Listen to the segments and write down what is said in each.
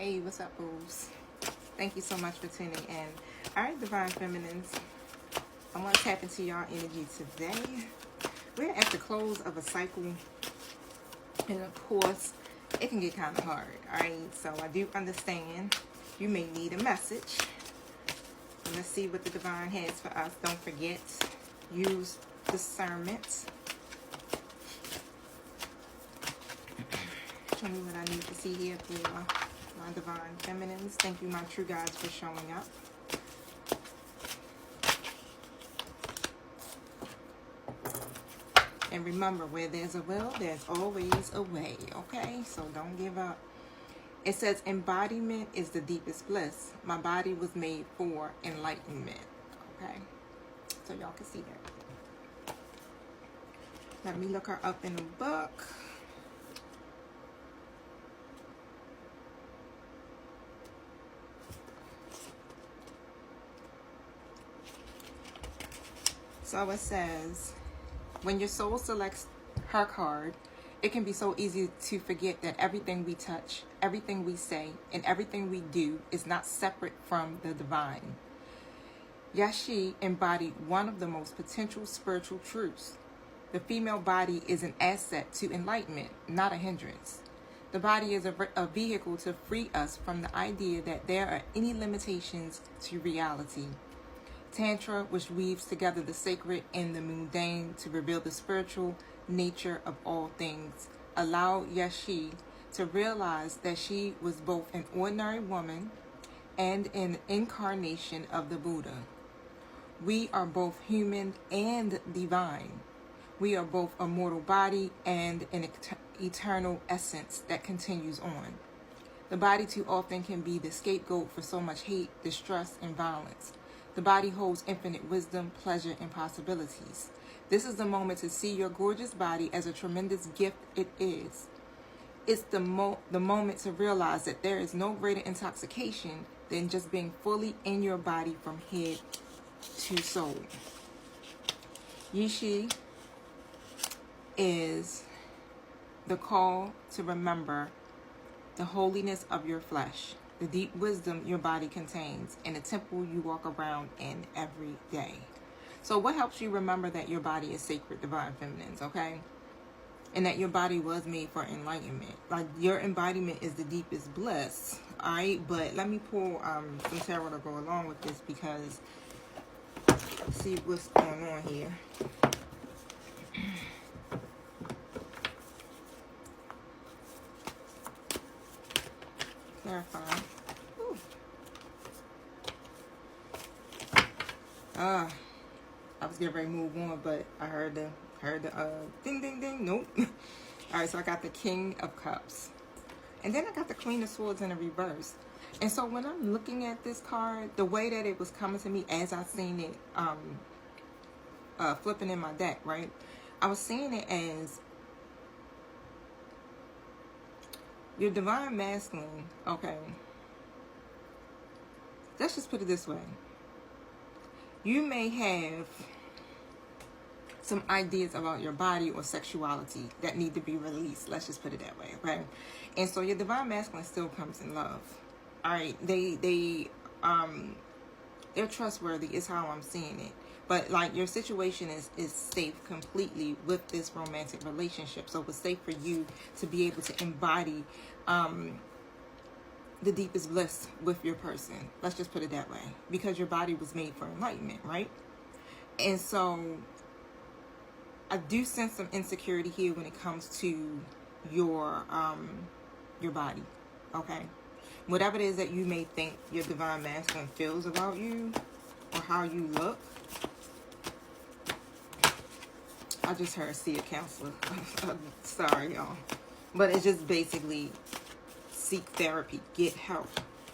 Hey, what's up, boos? Thank you so much for tuning in. All right, Divine Feminines, I want to tap into y'all energy today. We're at the close of a cycle, and of course, it can get kind of hard. All right, so I do understand you may need a message. And let's see what the Divine has for us. Don't forget, use discernment. Show me what I need to see here for my Divine Feminines. Thank you, my true guides, for showing up. And remember, where there's a will, there's always a way, okay? So don't give up. It says, embodiment is the deepest bliss. My body was made for enlightenment, okay? So y'all can see that. Let me look her up in the book. So it says, when your soul selects her card, it can be so easy to forget that everything we touch, everything we say, and everything we do is not separate from the divine. Yashi embodied one of the most potential spiritual truths. The female body is an asset to enlightenment, not a hindrance. The body is a vehicle to free us from the idea that there are any limitations to reality. Tantra, which weaves together the sacred and the mundane to reveal the spiritual nature of all things, allowed Yashi to realize that she was both an ordinary woman and an incarnation of the Buddha. We are both human and divine. We are both a mortal body and an eternal essence that continues on. The body too often can be the scapegoat for so much hate, distress, and violence. The body holds infinite wisdom, pleasure, and possibilities. This is the moment to see your gorgeous body as a tremendous gift it is. It's the moment to realize that there is no greater intoxication than just being fully in your body from head to soul. Yishi is the call to remember the holiness of your flesh, the deep wisdom your body contains, and the temple you walk around in every day. So what helps you remember that your body is sacred, Divine Feminines, okay? And that your body was made for enlightenment. Like, your embodiment is the deepest bliss, all right? But let me pull some tarot to go along with this, because see what's going on here. Clarify. I was getting ready to move on, but I heard the ding ding ding. Nope. All right, so I got the King of Cups, and then I got the Queen of Swords in the reverse. And so when I'm looking at this card, the way that it was coming to me as I seen it flipping in my deck, right? I was seeing it as your divine masculine. Okay, let's just put it this way. You may have some ideas about your body or sexuality that need to be released. Let's just put it that way, okay? And so your divine masculine still comes in love. All right, they're trustworthy is how I'm seeing it. But like, your situation is safe completely with this romantic relationship. So it's safe for you to be able to embody the deepest bliss with your person. Let's just put it that way, because your body was made for enlightenment, right? And so I do sense some insecurity here when it comes to your body, okay? Whatever it is that you may think your divine masculine feels about you or how you look. I just heard see a counselor. Sorry, y'all. But it's just basically seek therapy, get help,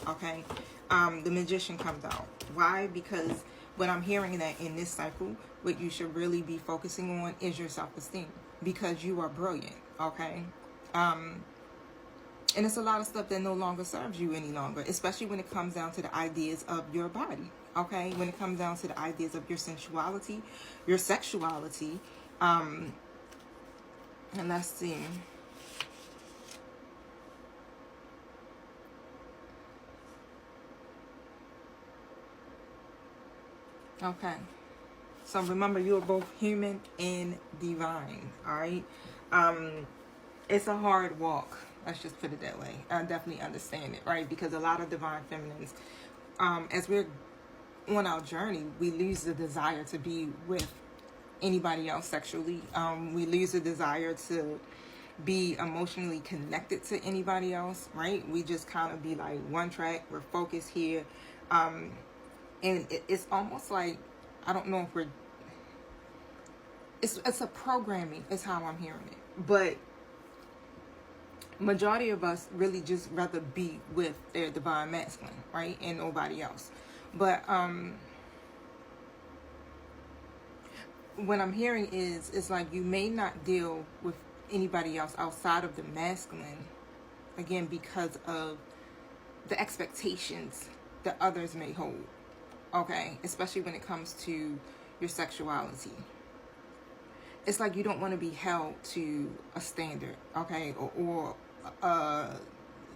okay? The Magician comes out. Why? Because what I'm hearing that in this cycle, what you should really be focusing on is your self-esteem, because you are brilliant, okay? And it's a lot of stuff that no longer serves you any longer, especially when it comes down to the ideas of your body, okay? When it comes down to the ideas of your sensuality, your sexuality, and let's see. Okay. So remember, you are both human and divine. All right. It's a hard walk. Let's just put it that way. I definitely understand it, right? Because a lot of divine feminines, as we're on our journey, we lose the desire to be with anybody else sexually. We lose the desire to be emotionally connected to anybody else, right? We just kind of be like one track. We're focused here, and it's almost like, I don't know if we're. It's a programming. Is how I'm hearing it, but majority of us really just rather be with their divine masculine, right, and nobody else. But what I'm hearing is, it's like you may not deal with anybody else outside of the masculine, again, because of the expectations that others may hold, okay, especially when it comes to your sexuality. It's like you don't want to be held to a standard, okay, or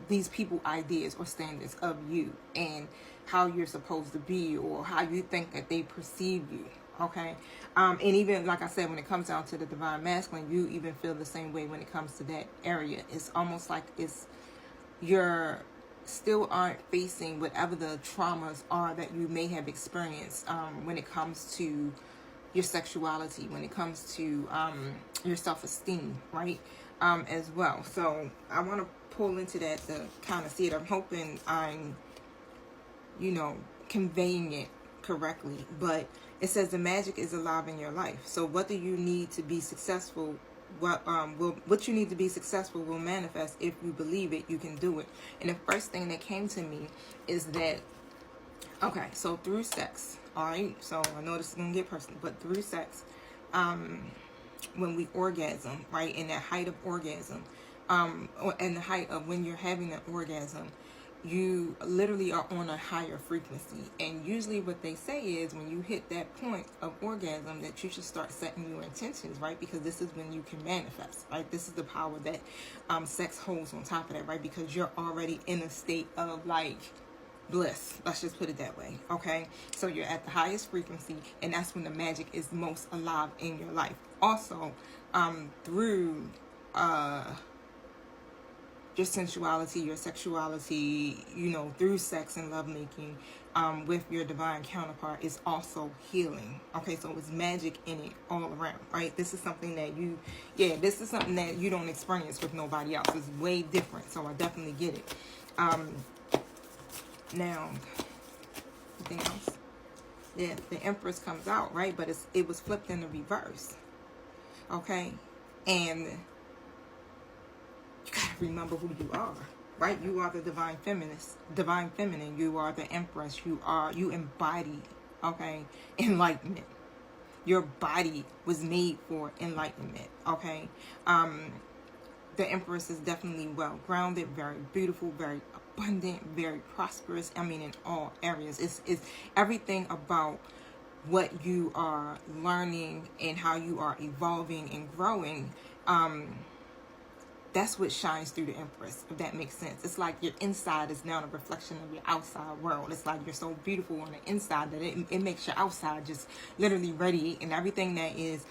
these people ideas or standards of you and how you're supposed to be, or how you think that they perceive you, okay. And even like I said, when it comes down to the divine masculine, you even feel the same way when it comes to that area. It's almost like it's you're still aren't facing whatever the traumas are that you may have experienced, when it comes to your sexuality, when it comes to your self-esteem, right, as well. So I want to pull into that to kind of see it. I'm hoping I'm, conveying it correctly. But it says the magic is alive in your life. So what do you need to be successful? What you need to be successful will manifest if you believe it. You can do it. And the first thing that came to me is that, okay, so through sex, all right, so I know this is gonna get personal, but through sex, when we orgasm, right, in that height of orgasm, or in the height of when you're having an orgasm, you literally are on a higher frequency. And usually what they say is, when you hit that point of orgasm, that you should start setting your intentions, right? Because this is when you can manifest, right? This is the power that sex holds on top of that, right? Because you're already in a state of like bliss, let's just put it that way, okay? So you're at the highest frequency, and that's when the magic is most alive in your life. Also, through your sensuality, your sexuality, through sex and lovemaking, with your divine counterpart, is also healing. Okay, so it's magic in it all around, right? This is something that this is something that you don't experience with nobody else. It's way different, so I definitely get it. Now, anything else? Yeah, the Empress comes out, right? But it was flipped in the reverse, okay? And you gotta remember who you are, right? You are the divine feminine. You are the Empress. You embody, okay, enlightenment. Your body was made for enlightenment, okay? The Empress is definitely well grounded, very beautiful, very abundant, very prosperous. I mean, in all areas. It's everything about what you are learning and how you are evolving and growing. That's what shines through the Empress, if that makes sense. It's like your inside is now a reflection of your outside world. It's like you're so beautiful on the inside that it makes your outside just literally radiate, and everything that is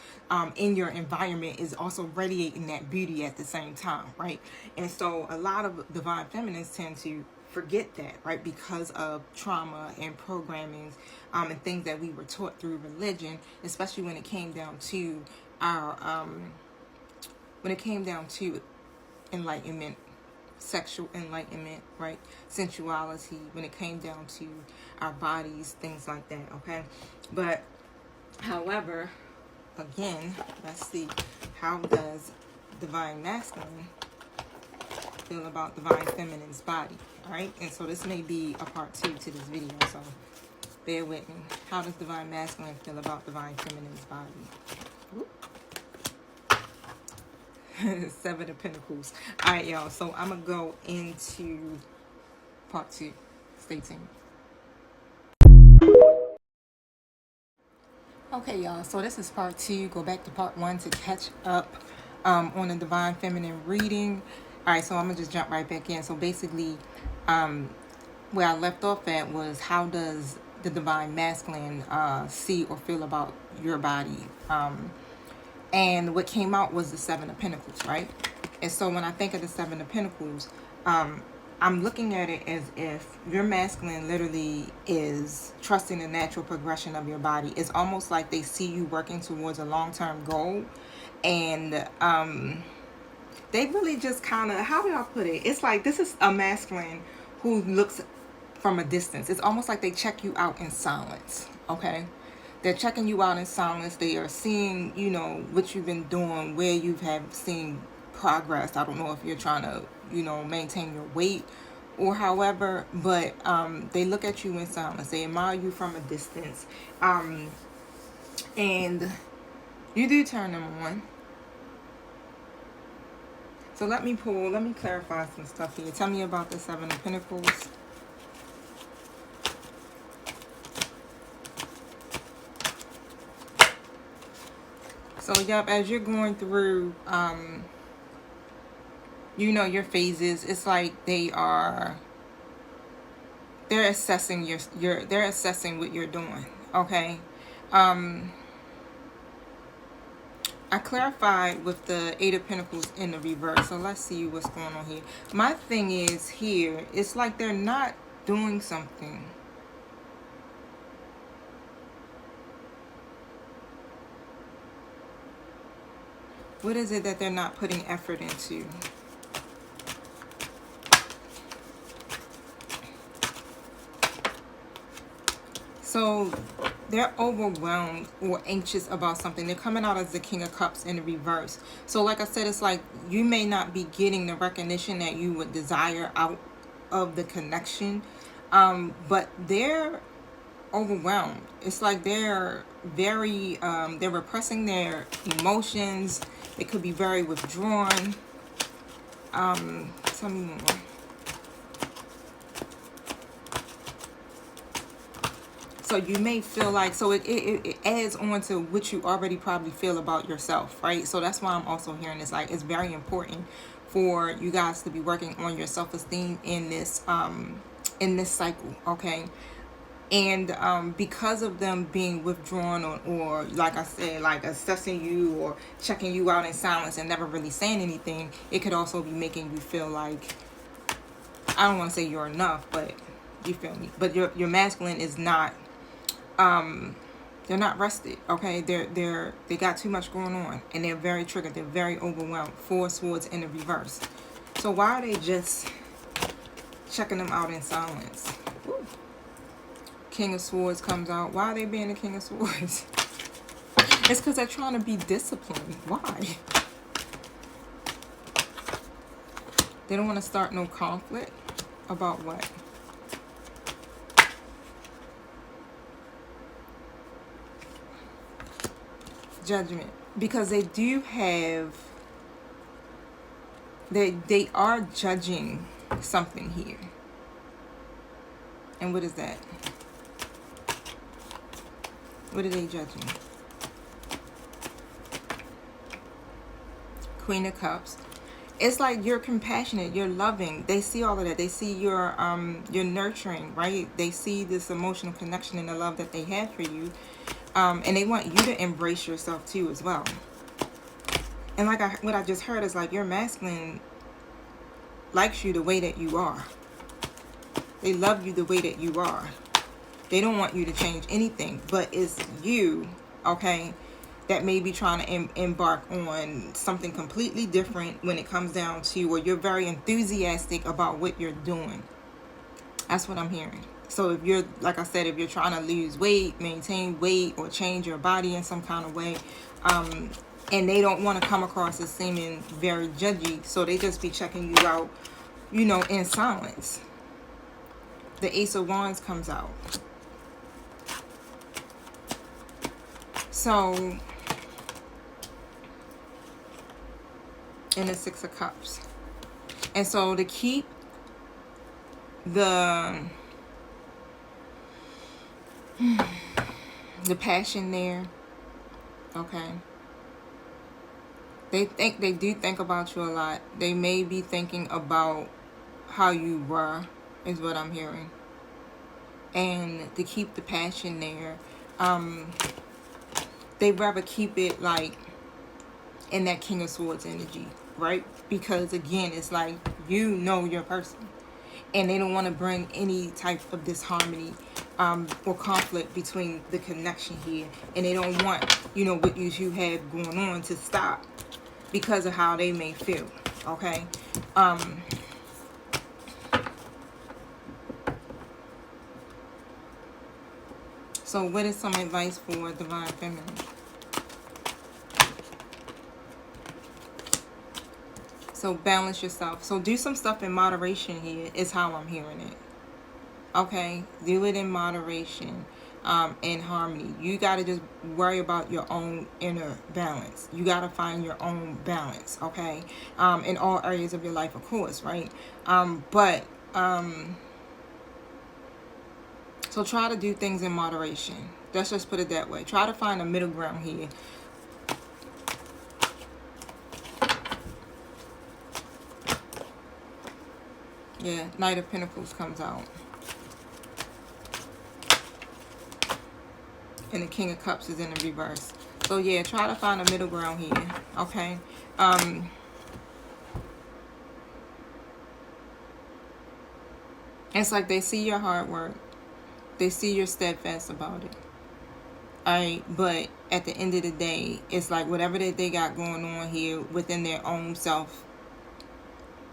in your environment is also radiating that beauty at the same time, right? And so a lot of divine feminines tend to forget that, right, because of trauma and programming, and things that we were taught through religion, especially when it came down to our enlightenment, sexual enlightenment, right? Sensuality, when it came down to our bodies, things like that, okay? But, however, again, let's see, how does divine masculine feel about divine feminine's body, all right? And so this may be a part 2 to this video, so bear with me. How does divine masculine feel about divine feminine's body? Whoop. 7 of Pentacles. All right, y'all. So I'm going to go into part 2. Stay tuned. Okay, y'all. So this is part 2. Go back to part 1 to catch up on the Divine Feminine reading. All right, so I'm going to just jump right back in. So basically, where I left off at was, how does the divine masculine see or feel about your body. And what came out was the Seven of Pentacles, right? And so when I think of the Seven of Pentacles, I'm looking at it as if your masculine literally is trusting the natural progression of your body. It's almost like they see you working towards a long-term goal. And they really just kind of, how do I put it? It's like this is a masculine who looks from a distance. It's almost like they check you out in silence, okay? They're checking you out in silence. They are seeing, you know, what you've been doing, where you have seen progress. I don't know if you're trying to, you know, maintain your weight or however, but they look at you in silence. They admire you from a distance. And you do turn them on. So let me clarify some stuff here. Tell me about the Seven of Pentacles. So, yep, as you're going through, you know, your phases, it's like they're assessing they're assessing what you're doing, okay? I clarified with the Eight of Pentacles in the reverse, so let's see what's going on here. My thing is here, it's like they're not doing something. What is it that they're not putting effort into? So they're overwhelmed or anxious about something. They're coming out as the King of Cups in the reverse. So like I said, it's like you may not be getting the recognition that you would desire out of the connection. But they're overwhelmed. It's like they're very, they're repressing their emotions. They could be very withdrawn. Tell me more. So you may feel like, so it adds on to what you already probably feel about yourself, right? So that's why I'm also hearing this, like, it's very important for you guys to be working on your self-esteem in this cycle, okay? And because of them being withdrawn or like I said, like assessing you or checking you out in silence and never really saying anything, it could also be making you feel like, I don't want to say you're enough, but you feel me? But your masculine is not, they're not rested, okay? They got too much going on and they're very triggered. They're very overwhelmed. Four Swords in the reverse. So why are they just checking them out in silence? Ooh. King of Swords comes out. Why are they being the King of Swords? It's because they're trying to be disciplined. Why? They don't want to start no conflict. About what? Judgment. Because they do have, they are judging something here. And what is that? What are they judging? Queen of Cups. It's like you're compassionate, you're loving. They see all of that. They see you're nurturing, right? They see this emotional connection and the love that they have for you. And they want you to embrace yourself too as well. And like what I just heard is like your masculine likes you the way that you are. They love you the way that you are. They don't want you to change anything, but it's you, okay, that may be trying to embark on something completely different when it comes down to where you're very enthusiastic about what you're doing. That's what I'm hearing. So if you're, like I said, if you're trying to lose weight, maintain weight, or change your body in some kind of way, and they don't want to come across as seeming very judgy, so they just be checking you out, you know, in silence. The Ace of Wands comes out. So, and the Six of Cups. And so to keep the passion there, okay, they do think about you a lot. They may be thinking about how you were, is what I'm hearing. and to keep the passion there. They rather keep it like in that King of Swords energy, right? Because again, it's like you know your person, and they don't want to bring any type of disharmony or conflict between the connection here, and they don't want, you know, what you have going on to stop because of how they may feel. Okay. So what is some advice for Divine Feminine? So balance yourself. So do some stuff in moderation here is how I'm hearing it. Okay, do it in moderation, in harmony. You got to just worry about your own inner balance. You got to find your own balance, okay, in all areas of your life, of course, right? So try to do things in moderation. Let's just put it that way. Try to find a middle ground here. Yeah, Knight of Pentacles comes out. And the King of Cups is in the reverse. So yeah, try to find a middle ground here, okay? It's like they see your hard work. They see you're steadfast about it. Alright, but at the end of the day, it's like whatever that they got going on here within their own self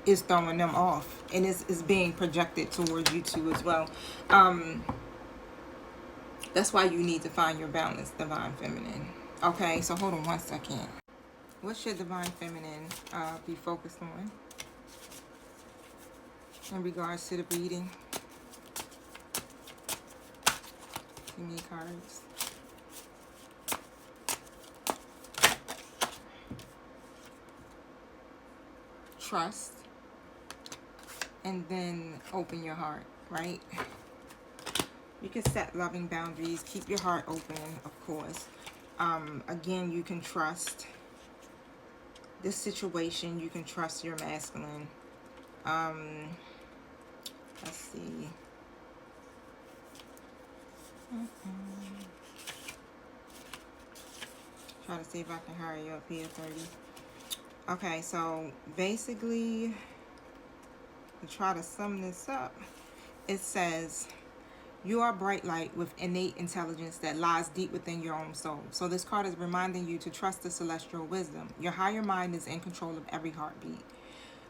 is throwing them off. And it's being projected towards you too as well. That's why you need to find your balance, Divine Feminine. Okay, so hold on one second. What should Divine Feminine be focused on in regards to the reading? Give me cards. Trust. And then open your heart, right? You can set loving boundaries. Keep your heart open, of course. Again, you can trust this situation. You can trust your masculine. Let's see. Try to see if I can hurry up here, 30. Okay, so basically, to try to sum this up, it says, you are bright light with innate intelligence that lies deep within your own soul. So this card is reminding you to trust the celestial wisdom. Your higher mind is in control of every heartbeat.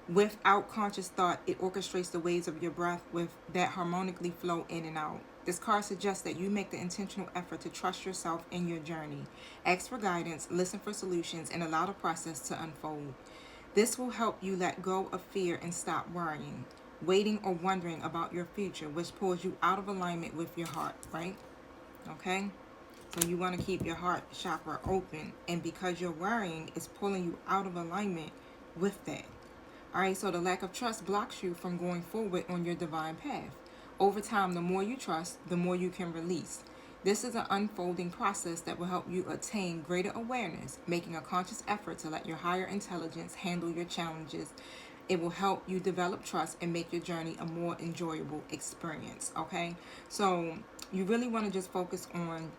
Without conscious thought, it orchestrates the waves of your breath with that harmonically flow in and out. This card suggests that you make the intentional effort to trust yourself in your journey. Ask for guidance, listen for solutions, and allow the process to unfold. This will help you let go of fear and stop worrying, waiting, or wondering about your future, which pulls you out of alignment with your heart, right? Okay? So you want to keep your heart chakra open, and because you're worrying, it's pulling you out of alignment with that. Alright, so the lack of trust blocks you from going forward on your divine path. Over time, the more you trust, the more you can release. This is an unfolding process that will help you attain greater awareness, making a conscious effort to let your higher intelligence handle your challenges. It will help you develop trust and make your journey a more enjoyable experience, okay? So you really want to just focus on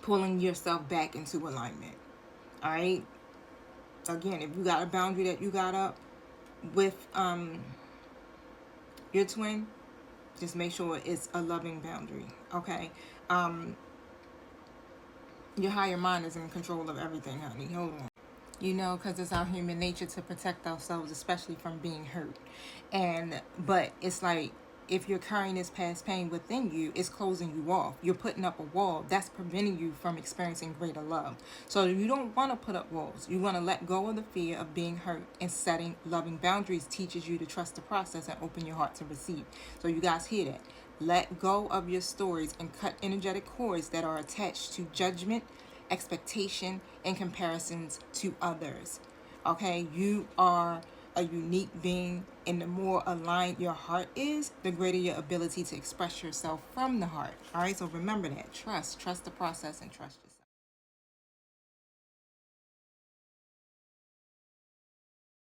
pulling yourself back into alignment, alright? Again, if you got a boundary that you got up with your twin, just make sure it's a loving boundary, okay? Your higher mind is in control of everything, honey. Hold on. You know, because it's our human nature to protect ourselves, especially from being hurt. But it's like, if you're carrying this past pain within you, it's closing you off. You're putting up a wall that's preventing you from experiencing greater love. So you don't want to put up walls. You want to let go of the fear of being hurt, and setting loving boundaries teaches you to trust the process and open your heart to receive. So you guys hear that? Let go of your stories and cut energetic cords that are attached to judgment, expectation, and comparisons to others. Okay, you are a unique being, and the more aligned your heart is, the greater your ability to express yourself from the heart. All right, so remember that. Trust the process and trust yourself.